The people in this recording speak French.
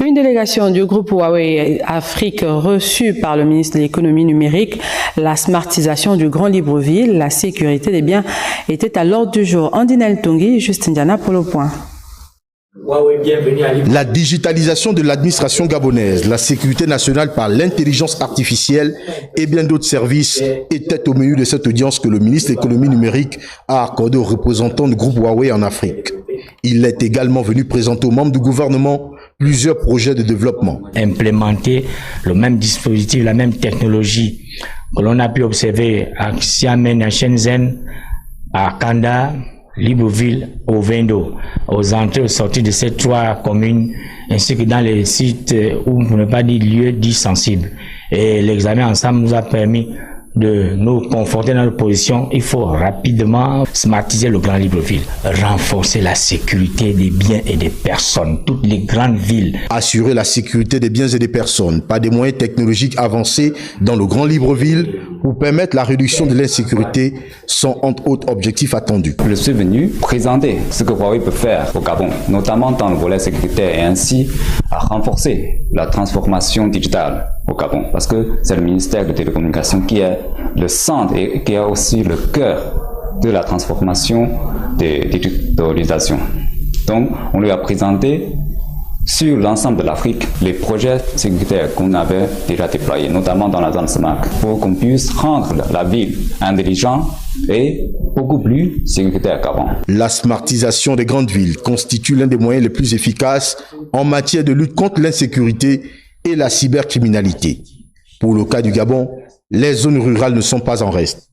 Une délégation du groupe Huawei Afrique reçue par le ministre de l'économie numérique, la smartisation du Grand Libreville, la sécurité des biens était à l'ordre du jour. Andinel Tongi, Justin Diana pour le point. La digitalisation de l'administration gabonaise, la sécurité nationale par l'intelligence artificielle et bien d'autres services étaient au menu de cette audience que le ministre de l'économie numérique a accordée aux représentants du groupe Huawei en Afrique. Il est également venu présenter aux membres du gouvernement plusieurs projets de développement. Implémenter le même dispositif, la même technologie que l'on a pu observer à Xiamen, à Shenzhen, à Kanda, Libreville, au Vendo, aux entrées et aux sorties de ces trois communes, ainsi que dans les sites où, pour ne pas dire lieux dits sensibles. Et l'examen ensemble nous a permis de nous conforter dans notre position. Il faut rapidement smartiser le Grand Libreville, renforcer la sécurité des biens et des personnes, toutes les grandes villes. Assurer la sécurité des biens et des personnes par des moyens technologiques avancés dans le Grand Libreville pour permettre la réduction de l'insécurité sont entre autres objectifs attendus. Je suis venu présenter ce que Huawei peut faire au Gabon, notamment dans le volet sécuritaire et ainsi à renforcer la transformation digitale au Gabon, parce que c'est le ministère de télécommunications qui est le centre et qui est aussi le cœur de la transformation des digitalisations. Donc, on lui a présenté sur l'ensemble de l'Afrique les projets sécuritaires qu'on avait déjà déployés, notamment dans la zone SMAC, pour qu'on puisse rendre la ville intelligente et beaucoup plus sécuritaire qu'avant. La smartisation des grandes villes constitue l'un des moyens les plus efficaces en matière de lutte contre l'insécurité et la cybercriminalité. Pour le cas du Gabon, les zones rurales ne sont pas en reste.